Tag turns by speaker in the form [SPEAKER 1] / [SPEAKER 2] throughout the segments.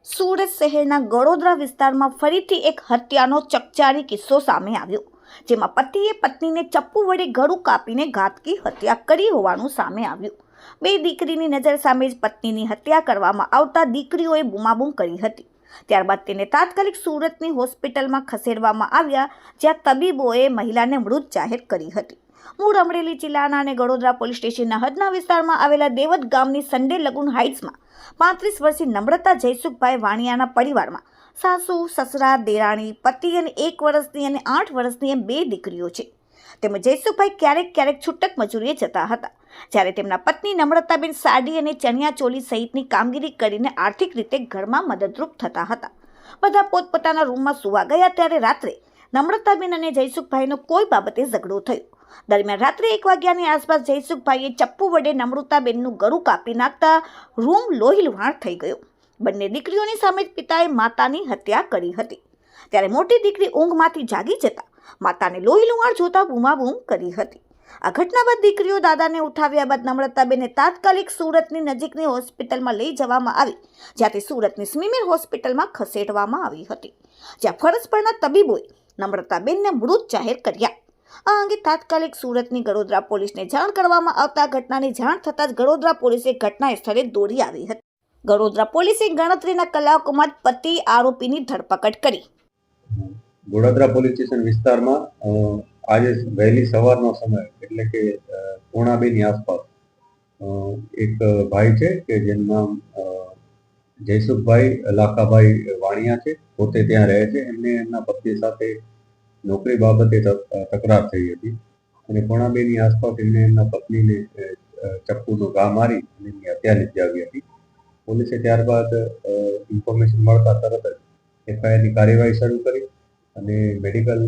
[SPEAKER 1] સુરત શહેરના ગળોદરા વિસ્તારમાં ફરીથી એક હત્યાનો ચકચારી કિસ્સો સામે આવ્યો, જેમાં પતિએ પત્નીને ચપ્પુ વડે ગળું કાપીને ઘાતકી હત્યા કરી હોવાનું સામે આવ્યું. બે દીકરીની નજર સામે જ પત્નીની હત્યા કરવામાં આવતા દીકરીઓએ બૂમાબૂમ કરી હતી. ત્યારબાદ તેને તાત્કાલિક સુરતની હોસ્પિટલમાં ખસેડવામાં આવ્યા, જ્યાં તબીબોએ મહિલાને મૃત જાહેર કરી હતી. મૂળ અમરેલી જિલ્લાના અને ગળોદરા પોલીસ સ્ટેશનના હદના વિસ્તારમાં આવેલા દેવત ગામની સન્ડે લગુન હાઇટ્સમાં 35 વર્ષીય નમ્રતા જયસુખભાઈ વાણિયાના પરિવારમાં સાસુ, સસરા, દેરાણી, પતિ અને 1 વર્ષની અને 8 વર્ષની એમ 2 દીકરીઓ છે. તેમજ જયસુખભાઈ ક્યારેક છૂટક મજૂરીએ જતા હતા, જ્યારે તેમના પત્ની નમ્રતાબેન સાડી અને ચણિયા ચોલી સહિતની કામગીરી કરીને આર્થિક રીતે ઘરમાં મદદરૂપ થતા હતા. બધા પોતપોતાના રૂમમાં સુવા ગયા ત્યારે રાત્રે નમ્રતાબેન અને જયસુખભાઈનો કોઈ બાબતે ઝઘડો થયો. દરમિયાન રાત્રે 1 વાગ્યાની આસપાસ જયસુખભાઈએ ચપ્પુ વડે નમ્રતાબેનનું ગળું કાપી નાખતા રૂમ લોહીલુહાણ થઈ ગયો. બંને દીકરીઓની સામે જ પિતાએ માતાની હત્યા કરી હતી. ત્યારે મોટી દીકરી ઊંઘમાંથી જાગી જતા માતાને લોહીલુહાણ જોતા બૂમાબૂમ કરી હતી. આ ઘટના બાદ દીકરીઓ દાદાને ઉઠાવ્યા બાદ નમ્રતાબેનને તાત્કાલિક સુરતની નજીકની હોસ્પિટલમાં લઈ જવામાં આવી, જ્યાંથી સુરતની સ્મીમેર હોસ્પિટલમાં ખસેડવામાં આવી હતી, જ્યાં ફરજ પરના તબીબોએ નમ્રતાબેનને મૃત જાહેર કર્યા. આ અંગે તાત્કાલિક સુરતની ગળોદરા પોલીસને જાણ કરવામાં આવતા ઘટનાની જાણ થતાં જ ગળોદરા પોલીસે ઘટના સ્થળે દોડી આવી હતી. ગળોદરા પોલીસે ગણતરીના કલાકોમાં જ પતિ આરોપીની ધરપકડ કરી.
[SPEAKER 2] ગળોદરા પોલીસ સ્ટેશન વિસ્તારમાં આજે વહેલી સવારનો સમય એટલે કે 1:30 આસપાસ એક ભાઈ છે કે જેનું નામ જયસુખભાઈ લાખાભાઈ વાણિયા છે, પોતે ત્યાં રહે છે. એમને એમના પત્ની સાથે નોકરી બાબતે તકરાર થઈ હતી અને 1:30 આસપાસ એમને એમના પત્નીને ચપ્પુનો ઘા મારી અને એમની હત્યા નિપજાવી હતી. પોલીસે ત્યારબાદ ઇન્ફોર્મેશન મળતા તરત જ એફઆઈઆરની કાર્યવાહી શરૂ કરી અને મેડિકલ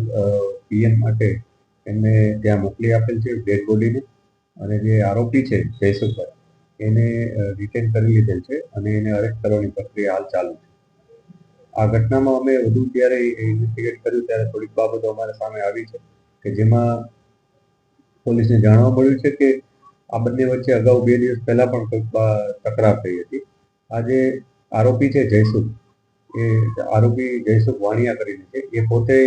[SPEAKER 2] પીએમ માટે એમને ત્યાં મોકલી આપેલ છે ડેડ બોડીને. અને જે આરોપી છે જયસુખભાઈ, એને રિટેન કરી લીધેલ છે અને એને અરેસ્ટ કરવાની પ્રક્રિયા હાલ ચાલુ છે. આ ઘટનામાં અમે વધુ જ્યારે ઇન્વેસ્ટિગેટ કર્યું ત્યારે થોડીક બાબતો અમારા સામે આવી છે કે જેમાં પોલીસને જાણવા મળ્યું છે કે આ બંને વચ્ચે અગાઉ 2 દિવસ પહેલા પણ કંઈક તકરાર થઈ હતી. આ જે આરોપી છે જયસુખ, એ આરોપી જયસુખ વાણિયા કરીને છે, એ પોતે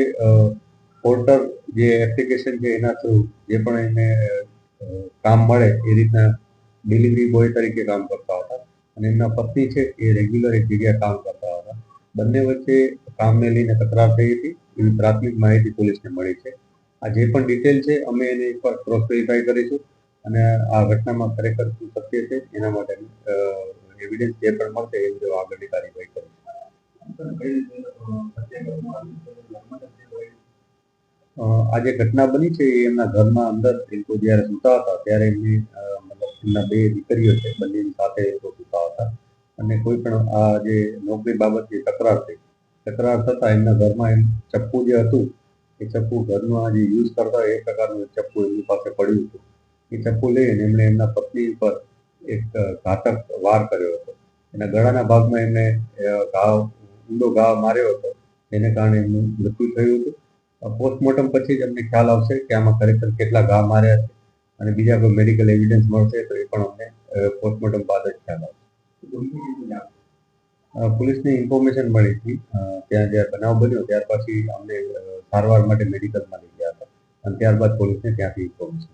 [SPEAKER 2] પોર્ટર જે એપ્લિકેશન છે એના થ્રુ જે પણ એને કામ મળે એ રીતના ડિલિવરી બોય તરીકે કામ કરતા હતા અને એમના પત્ની છે એ રેગ્યુલર એક જગ્યાએ કામ કરતા હતા. બંને વચ્ચે કામને લઈને તકરાર થઈ હતી એવી પ્રાથમિક માહિતી પોલીસને મળી છે. આ જે પણ ડિટેલ છે અમે એને એકવાર ક્રોસ વેરીફાઈ કરીશું અને આ ઘટનામાં ખરેખર શું સત્ય છે એના માટે એવિડન્સ જે પણ મળશે એ બધું આગળની કાર્યવાહી કરીશું. આ જે ઘટના બની છે એ એમના ઘરમાં અંદર એ લોકો જ્યારે સૂતા હતા ત્યારે એમની એમના 2 દીકરીઓ છે, બંનેની સાથે એ લોકો સૂતા હતા અને કોઈ પણ આ જે નોકરી બાબતની તકરાર થતા એમના ઘરમાં એમ ચપ્પુ જે હતું એ ચપ્પુ ઘરમાં જે યુઝ કરતા એ પ્રકારનું ચપ્પુ એમની પાસે પડ્યું હતું. એ ચપ્પુ લઈને એમણે એમના પત્ની ઉપર એક ઘાતક વાર કર્યો હતો. એના ગળાના ભાગમાં એમને ઊંડો ઘા માર્યો હતો, જેને કારણે એમનું મૃત્યુ થયું હતું. પોસ્ટમોર્ટમ પછી જ અમને ખ્યાલ આવશે કે આમાં ખરેખર કેટલા ઘા માર્યા છે અને બીજા કોઈ મેડિકલ એવિડન્સ મળશે તો એ પણ અમને પોસ્ટમોર્ટમ બાદ જ ખ્યાલ આવશે. પોલીસને ઇન્ફોર્મેશન મળી હતી, ત્યાં જ્યારે બનાવ બન્યો ત્યાર પછી અમને સારવાર માટે મેડિકલમાં લઈ ગયા હતા અને ત્યારબાદ પોલીસને ત્યાંથી ઇન્ફોર્મેશન